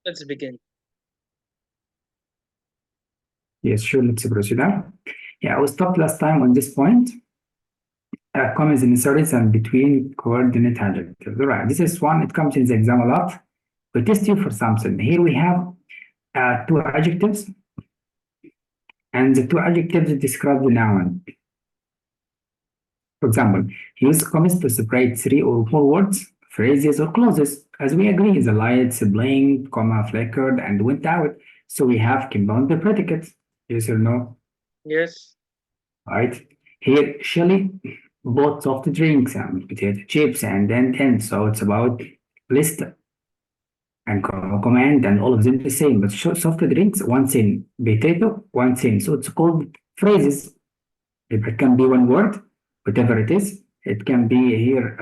Let's begin. Yes, sure. Let's proceed now. Yeah, we stopped last time on this point. Commas in series and between coordinate adjectives. All right, this is one. It comes in the exam a lot. We test you for something. Here we have two adjectives, and the two adjectives describe the noun. For example, use commas to separate three or more words, phrases, or clauses. As we agree, the lights blinked, comma, flickered, and went out. So we have compound predicates. Yes or no? Yes. Right? Here, Shelly bought soft drinks and potato chips and. So it's about list and command and all of them the same. But soft drinks, one thing. Potato, one thing. So it's called phrases. It can be one word, whatever it is. It can be here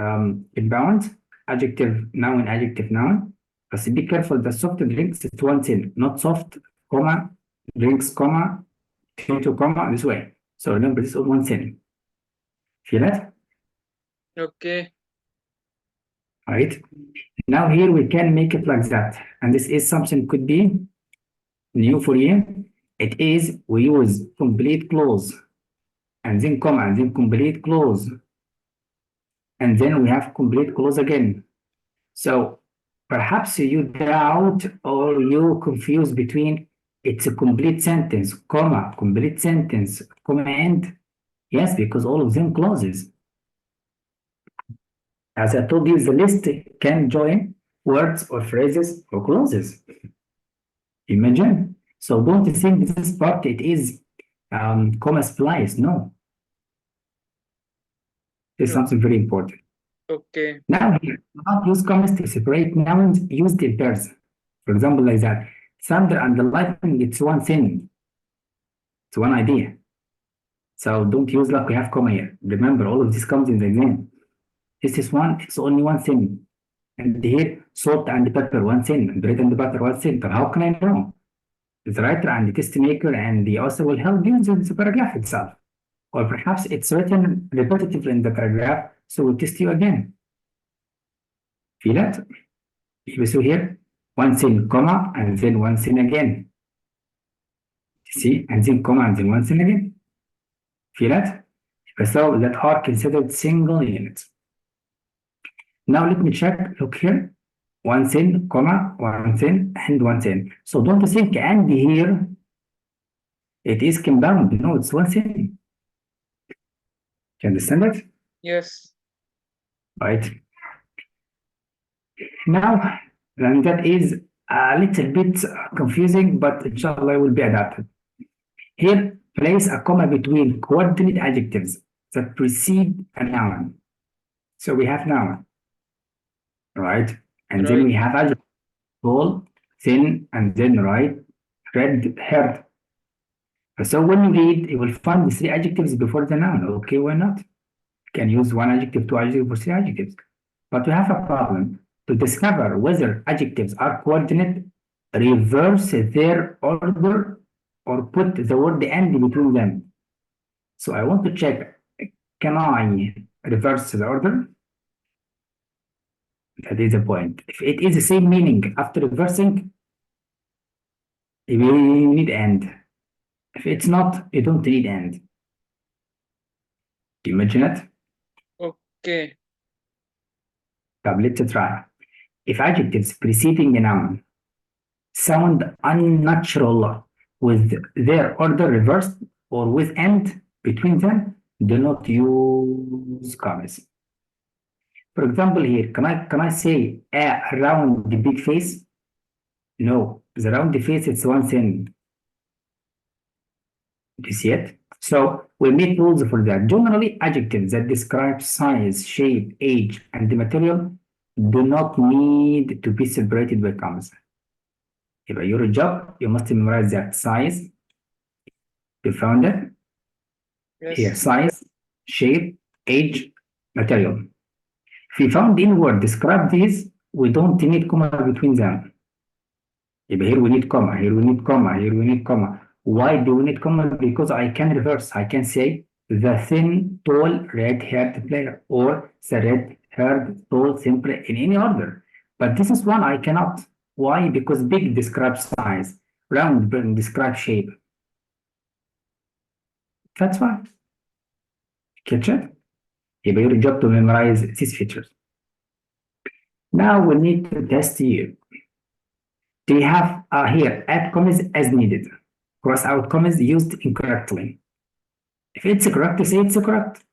inbound, adjective, noun. But be careful, the soft drinks, it's one thing, not soft, comma, drinks, comma, potato, comma, this way. So remember, this is one thing. Feel it? Okay. Right? Now here we can make it like that. And this is something could be new for you. It is we use complete clause and then comma and then complete clause. And then we have complete clause again. So perhaps you doubt or you confuse between it's a complete sentence, comma, complete sentence, comma, and. Yes, because all of them clauses. As I told you, the list can join words or phrases or clauses. Imagine. So don't think this part it is comma splice. No, it's o- something very important. Okay. Now here, not use commas to separate nouns used in pairs. For example, like that. Thunder and the lightning, it's one thing. It's one idea. So don't use like we have comma here. Remember, all of this comes in the exam. This is one, it's only one thing. And here, salt and pepper, one thing. Bread and butter, one thing. But how can I know? The writer and the test maker and the author will help you in the paragraph itself. Or perhaps it's written repetitively in the paragraph, so we'll test you again. Feel it? So here, one thing, comma, and then one thing again. See, and then comma, and then one thing again. Feel it? So that are considered single units. Now let me check. Look here. One thing, comma, one thing, and one thing. So don't think and here it is compound. No, it's one thing. You understand it? Yes. Right. Now, and that is a little bit confusing, but inshallah will be adapted. Here, place a comma between coordinate adjectives that precede a noun. So we have noun, right? And then Right. we have adjective, tall, thin, and then right, red, haired. So when you read, you will find the three adjectives before the noun. Okay, why not? You can use one adjective, two adjectives, or three adjectives. But we have a problem. To discover whether adjectives are coordinate, reverse their order or put the word and between them. So I want to check, can I reverse the order? That is the point. If it is the same meaning after reversing, you need and. If it's not, you don't need and. Imagine it. Okay. Now let's try. If adjectives preceding a noun sound unnatural with their order reversed or with and between them, do not use commas. For example, here, can I say a round the big face? No, the round face it's one thing. You see it? So we make rules for that. Generally, adjectives that describe size, shape, age, and the material do not need to be separated by commas. If your job, you must memorize that size. You found it? Here, Yes. size, shape, age, material. If we found any word describe these, we don't need comma between them. Here we need comma, here we need comma, here we need comma. Why do we need comma? Because I can reverse. I can say the thin, tall, red-haired player or the red-haired, tall, thin player in any order. But this is one I cannot. Why? Because big describes size, round describes shape. That's why. Catch it? يبقى your job to memorize these features. Now we need to test you. Do you have here add commas as needed? Cross out commas used incorrectly. If it's correct, say it's correct.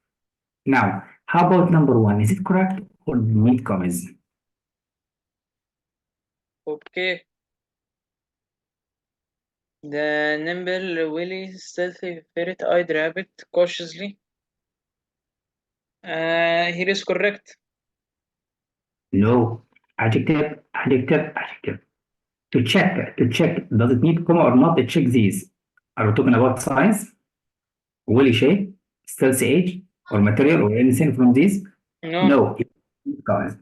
Now, how about number one? Is it correct or need commas? Okay. The nimble, willy, stealthy, ferret-eyed rabbit cautiously. Here is correct. No. Adjective, adjective, adjective. To check, does it need comma or not? Check these. Are we talking about size, willy shape, stealthy age, or material, or anything from these? No. No. Guys.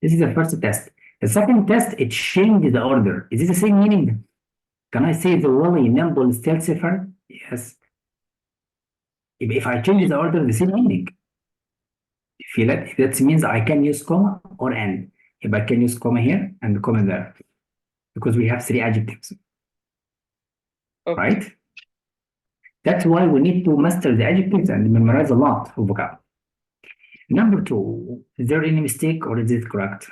This is the first test. The second test, it changed the order. Is it the same meaning? Can I say the willy, nimble, stealthy ferret? Yes. If I change the order, the same meaning. Feel it? That means I can use comma or and. If I can use comma here and comma there, because we have three adjectives, Okay. right? That's why we need to master the adjectives and memorize a lot of vocab. Number two, is there any mistake or is it correct?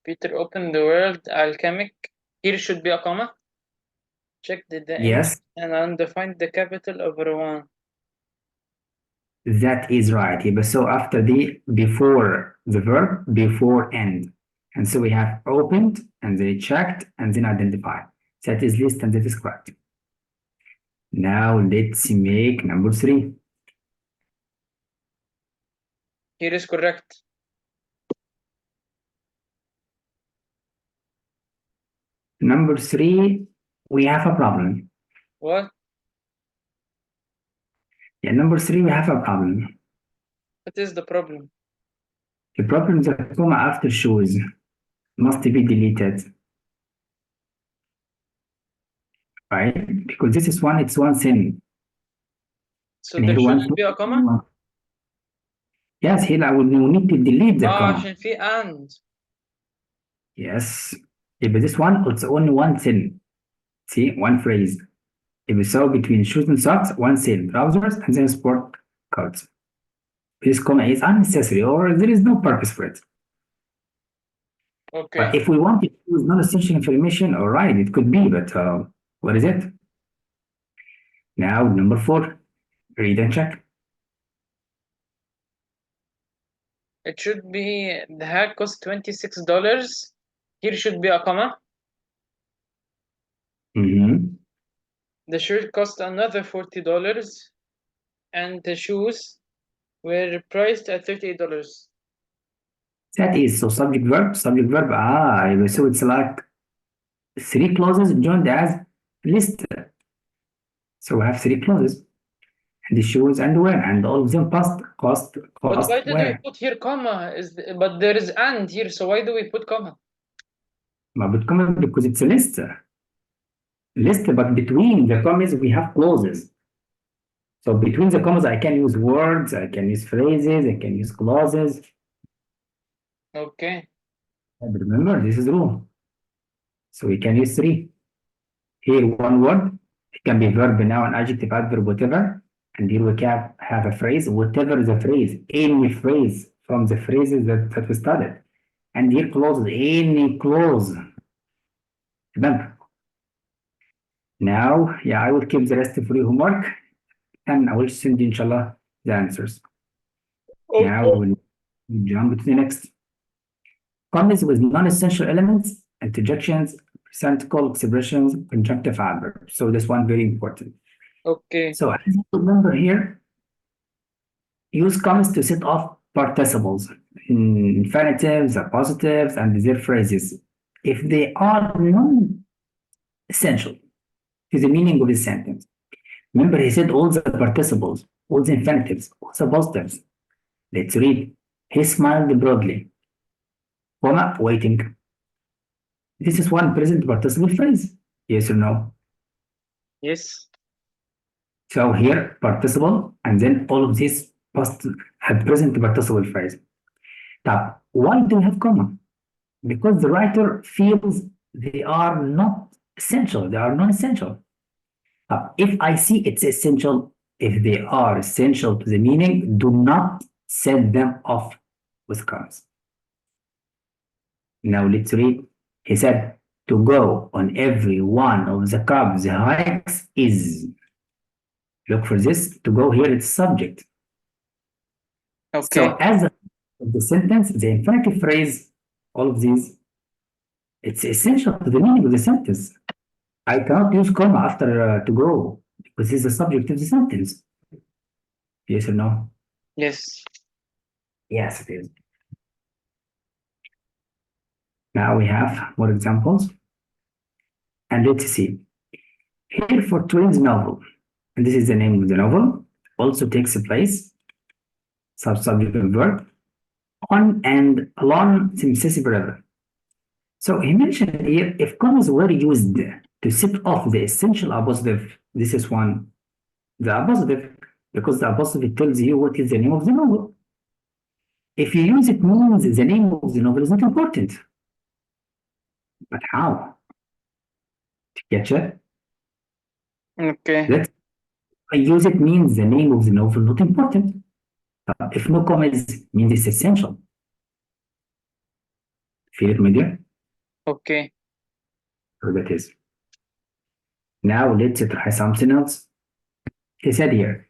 Peter opened the world alchemic. Here should be a comma. Check the Yes, and undefined the capital of Rouen. that is right. Yeah, but so after the before the verb, before end. And so we have opened and then checked and then identified. That is list and that is correct. Now let's make number three. Here is correct. Number three, we have a problem. What? Yeah, number three, we have a problem. What is the problem? The problem is that comma after shoes must be deleted. Right? Because this is one, it's one thing. So And there here one shouldn't be a comma? Yes, here I will need to delete the comma. عشان في and. Yes. If this one, it's only one thing. See, one phrase. If we saw between shoes and socks, one thing, trousers, and then sport coats. This comma is unnecessary or there is no purpose for it. Okay. But if we want to use non-essential information, all right, it could be, but what is it? Now, number four, read and check. It should be the hat cost $26. Here should be a comma. Mm-hmm. The shirt cost another $40, and the shoes were priced at $38. That is so subject verb. So it's like three clauses joined as list. So we have three clauses. And the shoes and where, and all of them cost But why did where? we put here comma? But there is and here, so why do we put comma? But comma because it's a list. But between the commas we have clauses. So between the commas I can use words, I can use phrases, I can use clauses. Okay. But remember, this is rule. So we can use three. Here one word, it can be verb, noun, adjective, adverb, whatever. And here we can have a phrase, whatever the phrase, any phrase from the phrases that we studied. And here clauses, any clause. Remember. Now, yeah, I will keep the rest for your homework and I will send you, inshallah, the answers. Okay. Now we'll jump to the next. Commas with non-essential elements, interjections, presentical expressions, conjunctive adverbs. So this one very important. Okay. So as you remember here, use commas to set off participles, infinitives, appositives, and their phrases. If they are non-essential to the meaning of the sentence. Remember, he said all the participles, all the infinitives, all the positives. Let's read. He smiled broadly, comma, waiting. This is one present participle phrase. Yes or no? Yes. So here, participle, and then all of these past present participle phrase. Now, why do we have comma? because the writer feels they are not essential, they are non-essential. If I see it's essential, if they are essential to the meaning, do not set them off with commas. Now let's read. He said, to go on every one of the cubs hikes is. Look for this. To go here, it's subject. Okay. So as the sentence, the infinitive phrase, all of these, it's essential to the meaning of the sentence. I cannot use comma after to go because this is the subject of the sentence. Yes or no? Yes. Yes, it is. Now we have more examples. And let's see. Here for twins novel, and this is the name of the novel, also takes place, subject and verb, on and along synthesis forever. So he mentioned here, if commas were used to set off the essential appositive, this is one, the appositive, because the appositive tells you what is the name of the novel. If you use it means the name of the novel is not important. But how? To catch it? Okay. That I use it means the name of the novel not important. If no commas means it's essential. Feel it, my dear? Okay. So that is. Now let's try something else. He said here,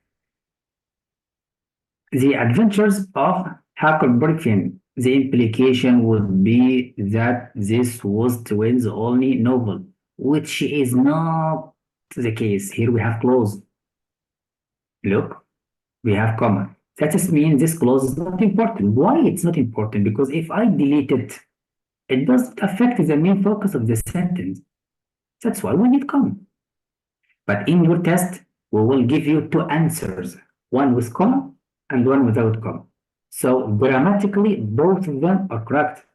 the adventures of Huckleberry Finn. The implication would be that this was twins' only novel, which is not the case. Here we have clause. Look, we have comma. That just means this clause is not important. Why it's not important? Because if I delete it, it doesn't affect the main focus of the sentence. That's why we need comma. But in your test, we will give you two answers, one with comma and one without comma. So grammatically, both of them are correct.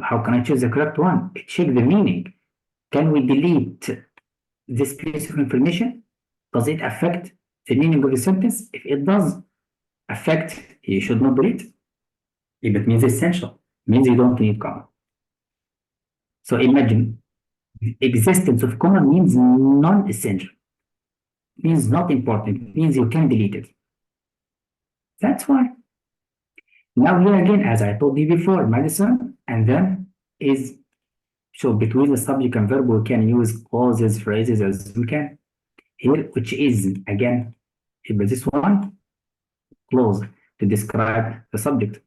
How can I choose the correct one? Check the meaning. Can we delete this piece of information? Does it affect the meaning of the sentence? If it does affect, you should not delete. If it means essential, it means you don't need comma. So imagine, the existence of comma means non-essential. Means not important, means you can delete it. That's why. Now here again, as I told you before, medicine, and then is, so between the subject and verb, we can use clauses, phrases as we can. Here, which is, again, this one, clause to describe the subject.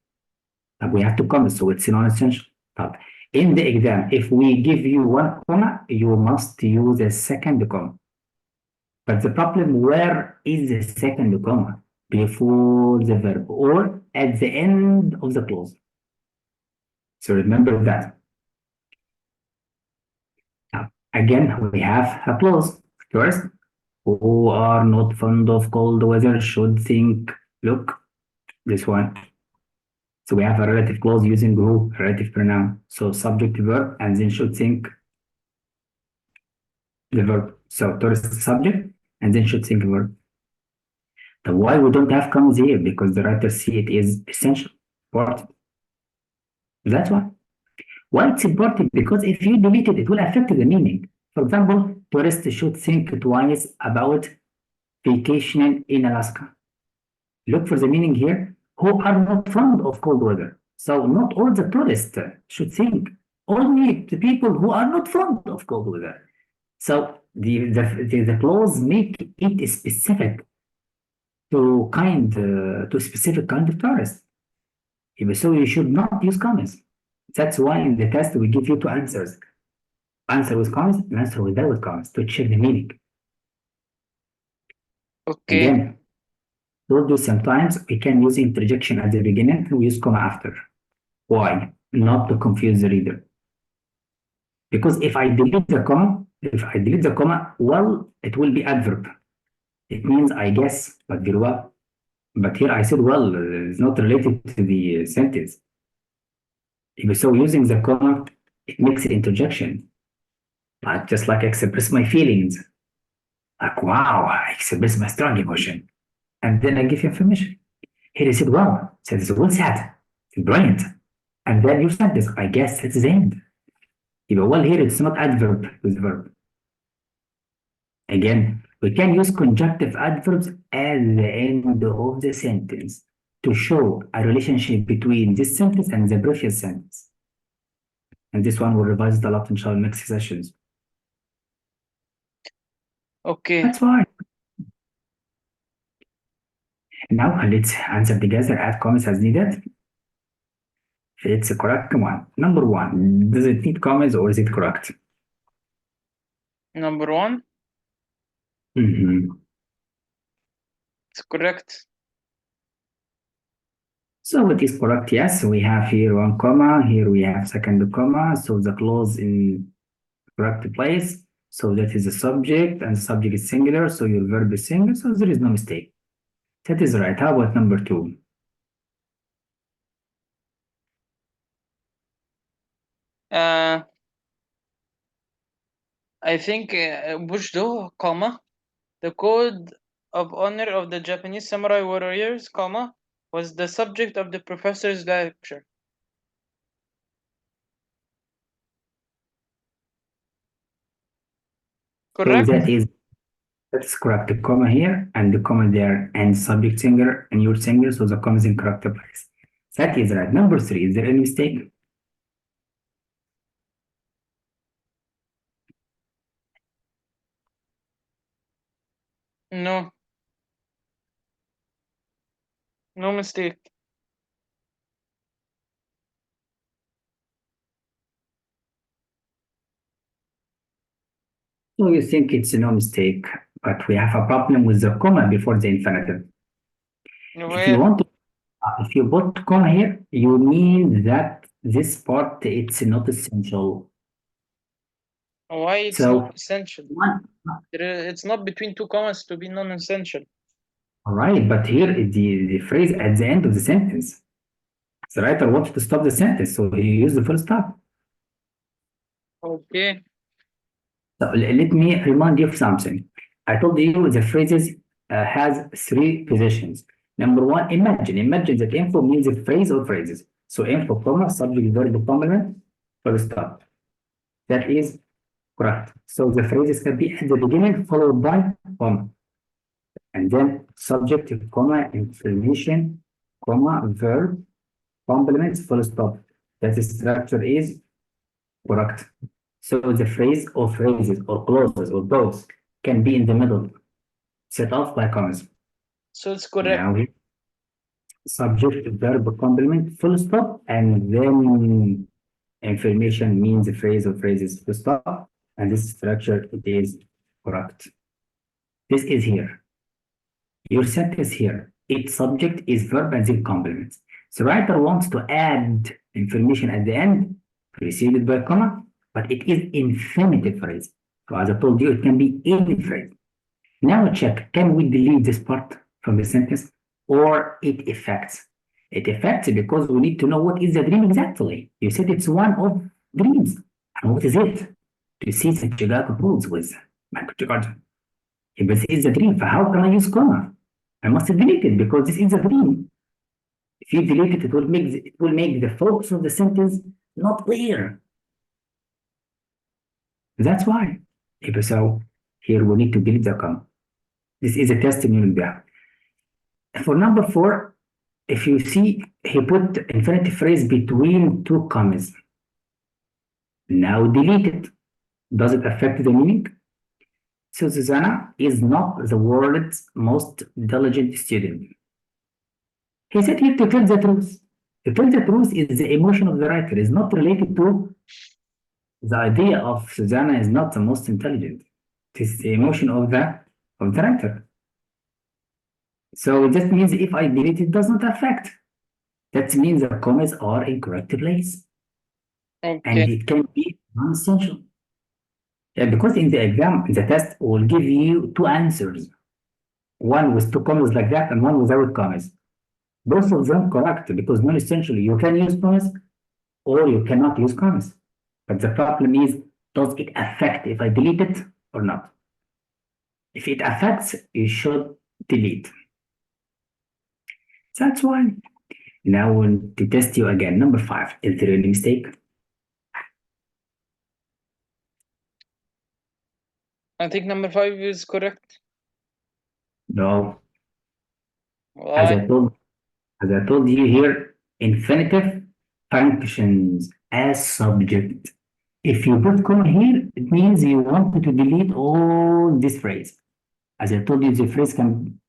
We have to comma, so it's non-essential. But in the exam, if we give you one comma, you must use a second comma. But the problem, where is the second comma? Before the verb or at the end of the clause. So remember that. Now, again, we have a clause. First, who are not fond of cold weather should think, look, this one. So we have a relative clause using who, relative pronoun. So subject verb, and then should think the verb. So first subject, and then should think verb. Now, why we don't have commas here? Because the writer see it is essential, important. That's why. Why it's important? Because if you delete it, it will affect the meaning. For example, tourists should think twice about vacationing in Alaska. Look for the meaning here. Who are not fond of cold weather. So not all the tourists should think. Only the people who are not fond of cold weather. So the clause make it specific to specific kind of tourist. So you should not use commas. That's why in the test we give you two answers. Answer with commas and answer without commas to check the meaning. Okay. Again, told you sometimes we can use interjection at the beginning and we use comma after. Why? Not to confuse the reader. Because if I delete the comma, well, it will be adverb. It means I guess, but very well. But here I said, well, it's not related to the sentence. So using the comma, it makes it interjection. But just like I express my feelings. Like, wow, I express my strong emotion. And then I give you information. Here he said, wow, so it's well said. It's brilliant. and then your sentence. I guess it's the end. Well, here it's not adverb with verb. Again, we can use conjunctive adverbs at the end of the sentence to show a relationship between this sentence and the previous sentence. And this one will revise it a lot in our next sessions. Okay. That's fine. Now let's answer together, add comments as needed. It's a correct one. Number one, does it need comments or is it correct? Number one, Mm-hmm. it's correct. So it is correct, yes. We have here one comma, here we have second comma, so the clause in correct place. So that is the subject, and the subject is singular, so your verb is singular, so there is no mistake. That is right. How about number two? I think Bushido, comma, the code of honor of the Japanese samurai warriors, comma, was the subject of the professor's lecture. Correct? So that's correct. The comma here and the comma there, and subject singular and your singular, so the comma is in correct place. That is right. Number three, is there any mistake? No. No mistake. So you think it's no mistake, but we have a problem with the comma before the infinitive. If you want to, if you put comma here, you mean that this part it's not essential. Why it's So not essential? one, It's not between two commas to be non-essential. all right, but here the phrase at the end of the sentence. The writer wants to stop the sentence, so he used the full stop. Okay. So let me remind you of something. I told you the phrases has three positions. Number one, imagine. Imagine that info means a phrase or phrases. So info, comma, subject, verb, complement, full stop. That is correct. So the phrases can be at the beginning followed by comma. And then subject, comma, information, comma, verb, complement, full stop. That structure is correct. So the phrase or phrases or clauses or both can be in the middle, set off by commas. So it's correct. Now, subject, verb, complement, full stop, and then information means the phrase or phrases full stop, and this structure it is correct. This is here. Your sentence here. Its subject is verb and then complement. So writer wants to add information at the end, preceded by comma, but it is infinitive phrase. So as I told you, it can be any phrase. Now check, can we delete this part from the sentence or it affects? It affects because we need to know what is the dream exactly. You said it's one of dreams. And what is it? To see the Chicago Bulls with Michael Jordan. If this is a dream, how can I use comma? I must delete it because this is a dream. If you delete it, it will make the focus of the sentence not clear. That's why. So here we need to delete the comma. This is a testimonial there. For number four, if you see, he put infinitive phrase between two commas. Now delete it. Does it affect the meaning? So Susanna is not the world's most diligent student. He said here to tell the truth. To tell the truth is the emotion of the writer, is not related to the idea of Susanna is not the most intelligent. It is the emotion of the writer. So that means if I delete it, does not affect. That means the commas are in correct place. Okay. And it can be non-essential. Because in the exam, the test will give you two answers. One with two commas like that and one without commas. Both of them correct because non-essentially you can use commas or you cannot use commas. But the problem is, does it affect if I delete it or not? If it affects, you should delete. That's why. Now to test you again, number 5, is there any mistake? I think number 5 is correct. No. Why? As I told you here, infinitive functions as subject. If you put comma here, it means you wanted to delete all this phrase. As I told you, the phrase can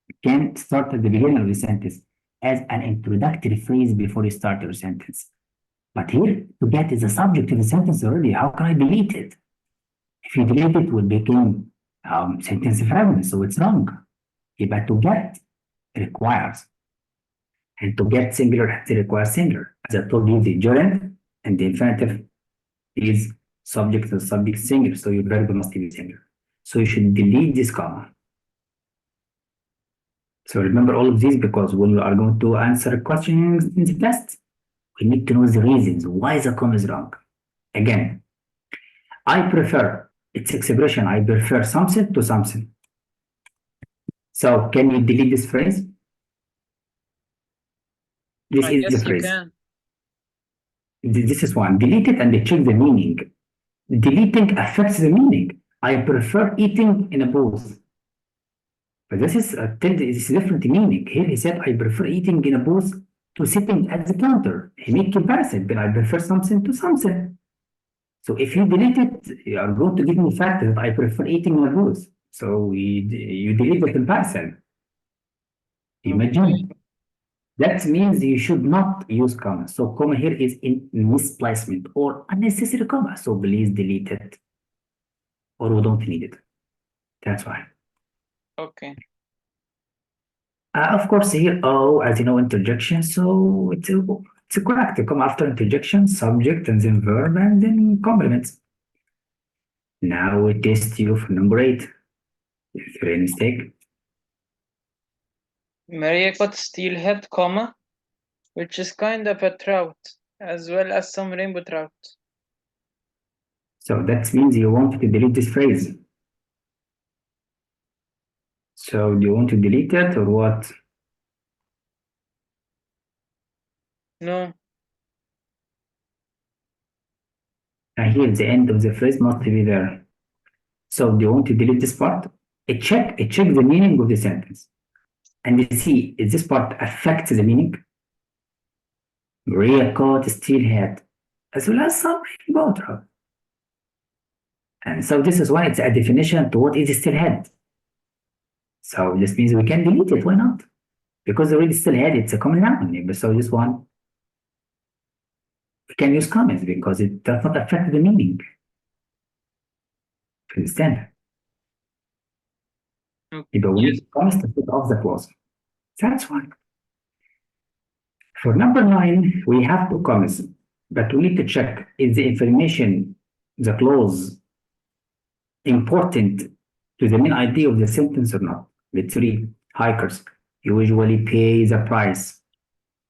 start at the beginning of the sentence as an introductory phrase before you start your sentence. But here, to get is the subject of the sentence already. How can I delete it? If you delete it, it will become sentence fragment, so it's wrong. But to get requires, and to get singular, it requires singular. As I told you, the gerund and the infinitive is subject to subject singular, so your verb must be singular. So you should delete this comma. So remember all of these, because when we are going to answer questions in the test, we need to know the reasons why the comma is wrong. Again, I prefer, it's expression, I prefer something to something. So can you delete this phrase? This I is guess the you phrase. can. This is one. Delete it and check the meaning. Deleting affects the meaning. I prefer eating in a booth. But this is a different meaning. Here he said, I prefer eating in a booth to sitting at the counter. He made comparison, but I prefer something to something. So if you delete it, you are going to give me fact that I prefer eating in a booth. So you delete the comparison. Imagine. Okay. That means you should not use comma. So comma here is in misplacement or unnecessary comma. So please delete it, or we don't need it. That's why. Okay. Of course, here O, as you know, interjection. So it's correct to come after interjection, subject, and then verb, and then complements. Now we test you for number 8. Is there any mistake? Maria caught steelhead, comma, which is kind of a trout, as well as some rainbow trout. So that means you want to delete this phrase. So do you want to delete it or what? No. And here the end of the phrase must be there. So do you want to delete this part? Check the meaning of the sentence. And you see, is this part affects the meaning? Maria caught steelhead, as well as some rainbow trout. And so this is why it's a definition to what is steelhead. So this means we can delete it, why not? Because already steelhead, it's a common noun. So this one, we can use comments because it does not affect the meaning. Understand? Okay. But we need comments to put off the clause. That's one. For number 9, we have 2 comments, but we need to check, is the information, the clause, important to the main idea of the sentence or not? Let's read. Hikers usually pay the price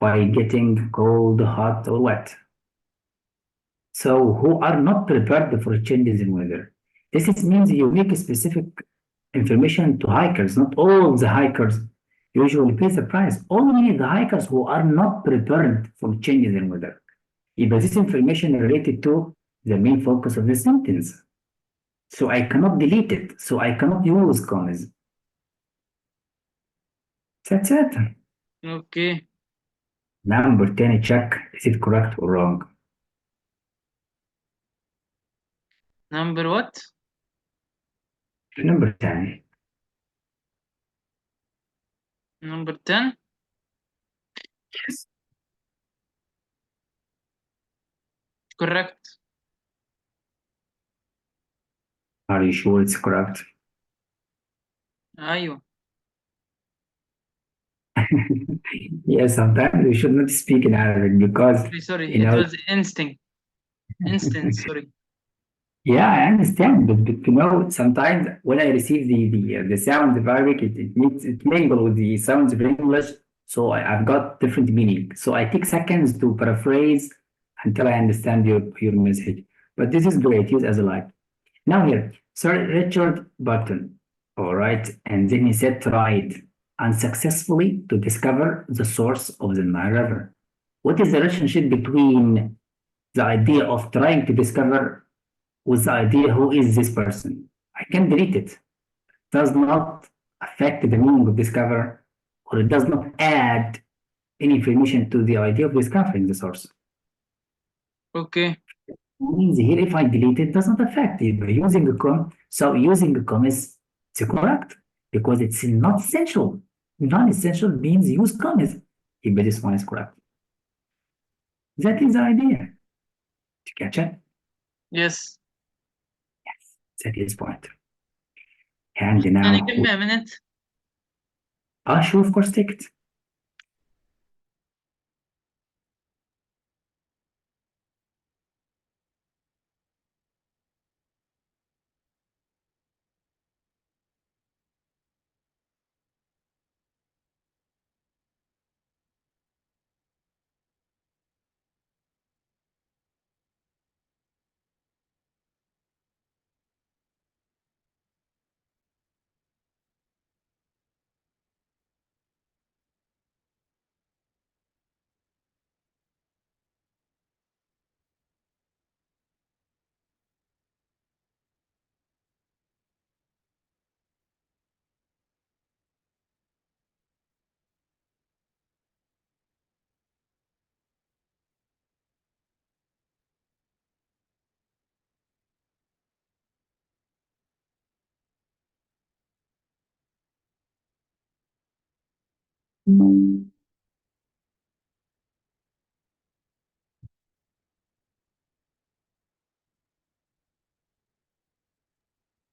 by getting cold, hot, or wet. So who are not prepared for changes in weather. This means you make specific information to hikers. Not all the hikers usually pay the price. Only the hikers who are not prepared for changes in weather. But this information related to the main focus of the sentence. So I cannot delete it. So I cannot use commas. That's it. Okay. Number 10, check, is it correct or wrong? Number what? Number 10. Number 10? Yes. Correct. Are you sure it's correct? أيوه. Yes, sometimes we should not speak in Arabic because Sorry, you it know. was instinct. Instant, sorry. Yeah, I understand, but you know, sometimes when I receive the sound of Arabic, it mingle with the sounds of English, so I've got different meaning. So I take seconds to paraphrase until I understand your message. But this is great, use as a like. Now here, Sir Richard Burton, all right, and then he said tried unsuccessfully to discover the source of the Nile River. What is the relationship between the idea of trying to discover with the idea who is this person? I can delete it. Does not affect the meaning of discover, or it does not add any information to the idea of discovering the source. Okay. Means here if I delete it does not affect it by using a com. So using a com is correct because it's not essential. Non-essential means use commas. If this one is correct. That is the idea. Did you catch it? Yes. That is point. And Can now, you give me a minute? sure, of course, take it.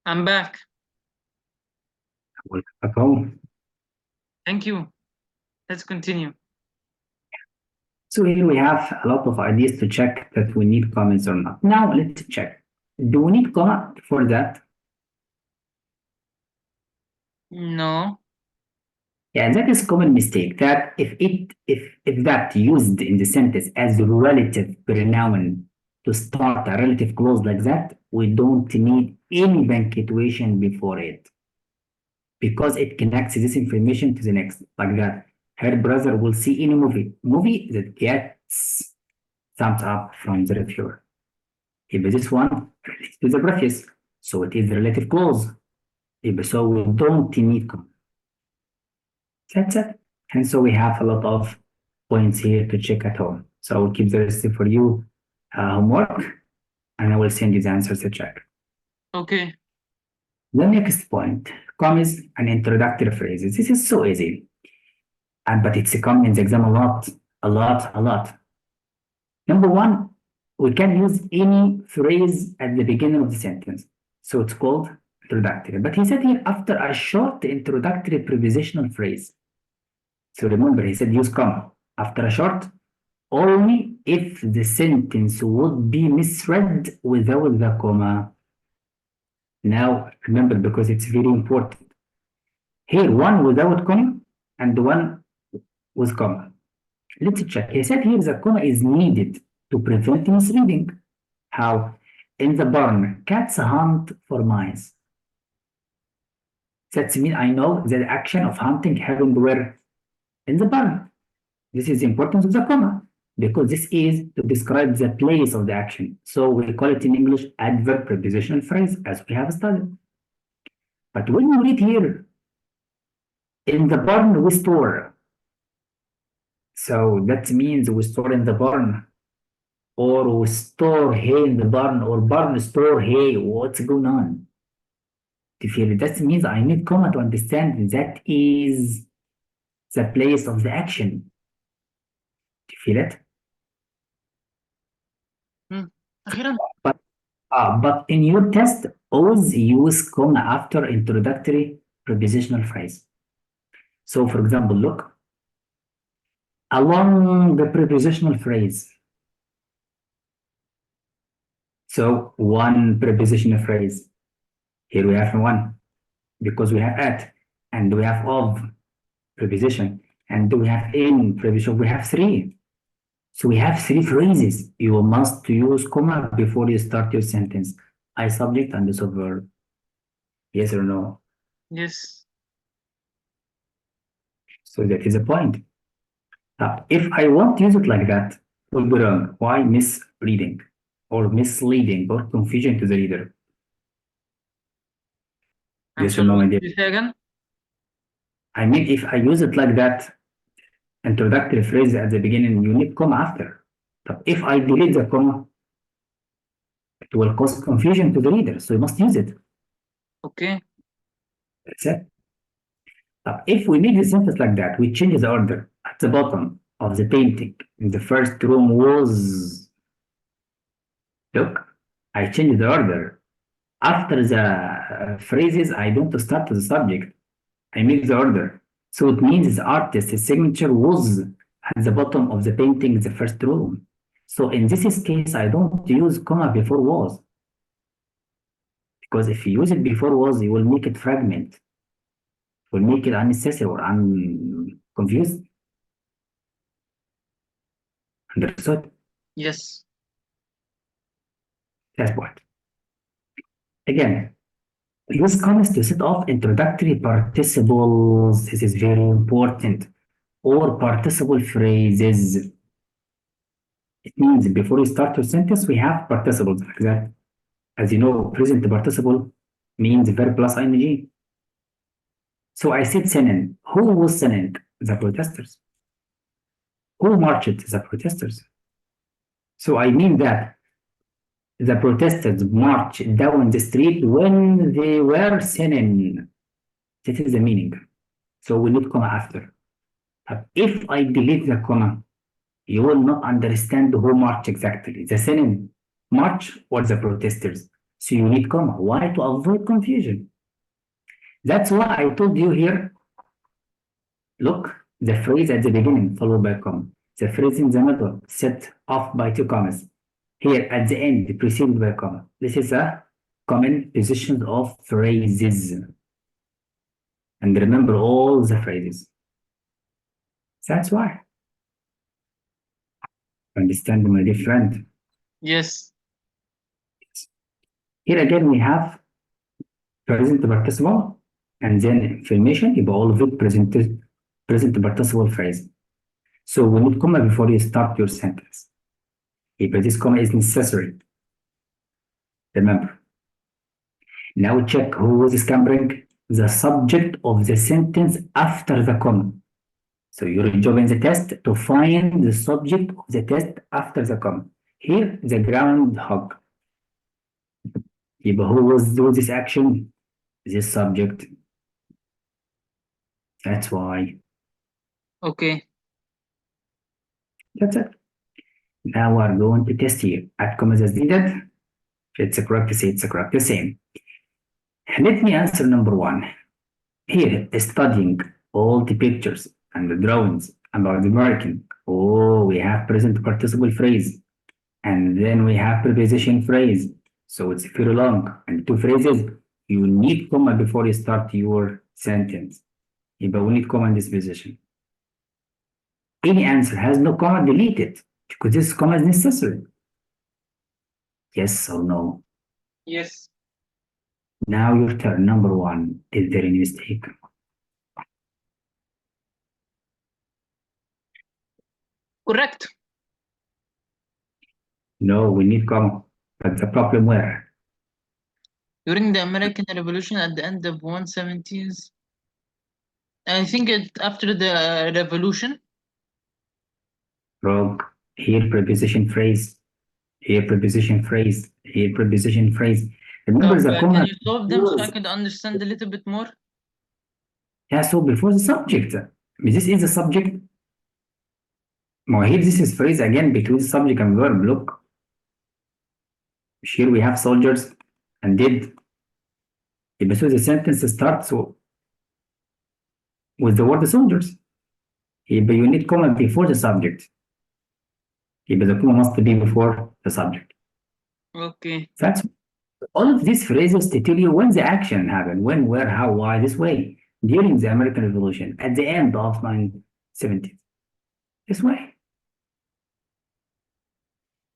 I'm back. Welcome back home. Thank you. Let's continue. So here we have a lot of ideas to check that we need comments or not. Now let's check. Do we need comma for that? No. Yeah, that is common mistake that if that used in the sentence as a relative pronoun to start a relative clause like that, we don't need any punctuation before it because it connects this information to the next like that. Her brother will see any movie that gets thumbs up from the reviewer. If this one relates to the preface, so it is the relative clause. If so, we don't need comma. That's it. And so we have a lot of points here to check at home. So I will keep the rest for you homework and I will send you the answers to check. Okay. The next point, commas and introductory phrases. This is so easy. But it's come in the exam a lot. Number one, we can use any phrase at the beginning of the sentence. So it's called introductory. But he said here after a short introductory prepositional phrase. So remember, he said use comma after a short, only if the sentence would be misread without the comma. Now, remember, because it's very important. Here, one without comma and one with comma. Let's check. He said here the comma is needed to prevent misreading. How? In the barn, cats hunt for mice. That means I know the action of hunting happened where? In the barn. This is the importance of the comma because this is to describe the place of the action. So we call it in English adverb prepositional phrase as we have studied. But when you read here, in the barn we store. So that means we store in the barn or we store hay in the barn or barn store hay. What's going on? Do you feel it? That means I need comma to understand that is the place of the action. Do you feel it? أخيرا. But in your test, always use comma after introductory prepositional phrase. So, for example, look, along the prepositional phrase. So, one prepositional phrase. Here we have one, because we have at, and we have of preposition, and we have in preposition, we have three. So we have three phrases. You must use comma before you start your sentence. I subject and the subverb. Yes or no? Yes. So that is a point. If I want to use it like that, it will be wrong. Why misreading or misleading or confusion to the reader? I'm Yes or sorry, no, what my did dear? you say again? I mean, if I use it like that, introductory phrase at the beginning, you need comma after. But if I delete the comma, it will cause confusion to the reader, so you must use it. Okay. That's it. If we make the sentence like that, we change the order at the bottom of the painting. In the first room was. Look, I changed the order. After the phrases, I don't start with the subject. I make the order. So it means the artist's signature was at the bottom of the painting, the first row. So in this case, I don't use comma before was. Because if you use it before was, you will make it fragment. Will make it unnecessary or confused. Understood? Yes. That's what. Again, use commas to set off introductory participles. This is very important. Or participle phrases. It means before you start your sentence, we have participles like that. As you know, present participle means verb plus ing. So I said Senin. Who was Senin? The protesters. Who marched? The protesters. So I mean that the protesters marched down the street when they were Senin. That is the meaning. So we need comma after. But if I delete the comma, you will not understand who marched exactly. The Senin march or the protesters. So you need comma. Why? To avoid confusion. That's why I told you here. Look, the phrase at the beginning followed by comma. The phrase in the middle set off by two commas. Here at the end preceded by comma. This is a common position of phrases. And remember all the phrases. That's why. Understand, my dear friend? Yes. Here again we have present participle and then information يبقى all of it present participle phrase. So we need comma before you start your sentence. يبقى this comma is necessary. Remember. Now check who is scampering the subject of the sentence after the comma. So your job in the test to find the subject of the test after the comma. Here the groundhog. يبقى who was do this action? This subject. That's why. Okay. That's it. Now we're going to test here. Add commas as needed. If it's correct, say it's correct, the same. Let me answer number one. Here, studying all the pictures and the drawings about the American. Oh, we have present participle phrase. And then we have preposition phrase. So it's very long. And two phrases, you need comma before you start your sentence. But we need comma in this position. Any answer has no comma, delete it. Because this comma is necessary. Yes or no? Yes. Now your turn. Number one. Is there any mistake? Correct. No, we need comma. But the problem where? During the American Revolution at the end of 170s. I think it after the revolution. Wrong. Here preposition phrase. Here preposition phrase. Here preposition phrase. Remember the Can comma. you solve them so I could understand a little bit more? Yeah, so before the subject. This is the subject. Now here this is phrase again between subject and verb. Look. Here we have soldiers and did. So the sentence starts with the word soldiers. But you need comma before the subject. But the comma must be before the subject. Okay. That's all of these phrases to tell you when the action happened, when, where, how, why, this way, during the American Revolution, at the end of 1970s. This way.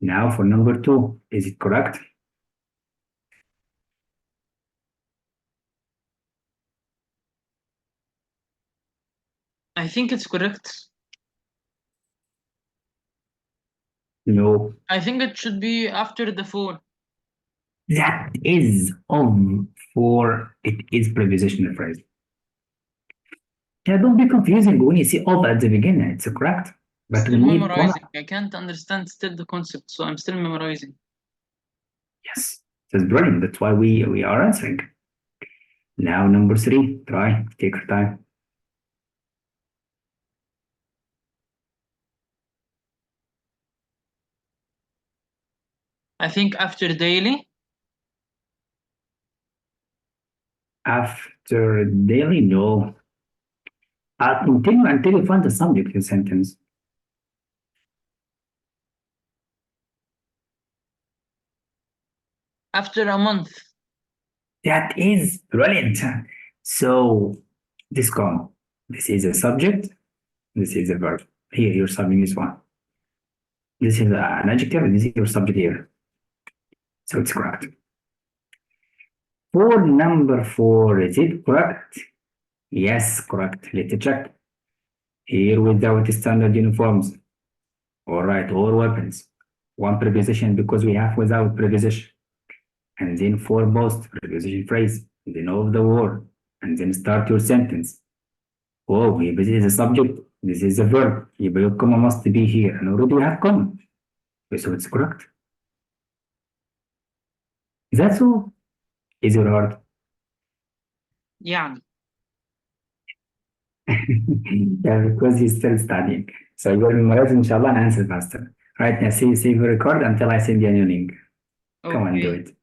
Now for number two, is it correct? I think it's correct. No, I think it should be after the for. that is of for it is prepositional phrase. Yeah, don't be confusing when you see of at the beginning. It's correct, but we Still need comma. memorizing. I can't understand still the concept, so I'm still memorizing. Yes, that's brilliant. That's why we are answering. Now number 3. Try. Take your time. I think after daily. After daily, no. I'll continue until you find the subject in the sentence. After a month. That is brilliant. So this comma, this is a subject, this is a verb. Here, your subject is one. This is an adjective, and this is your subject here. So it's correct. For number 4, is it correct? Yes, correct. Let's check. Here without standard uniforms. All right, all weapons. One preposition because we have without preposition. And then for post preposition phrase. And then of the word. And then start your sentence. Oh, this is a subject. This is a verb. Your comma must be here. And already we have comma. So it's correct. That's all. Easy or hard? يعني. Yeah, because he's still studying. So you're memorizing, inshallah, and answer faster. Right now, save the record until I send you a new link. Come on, do Okay. it.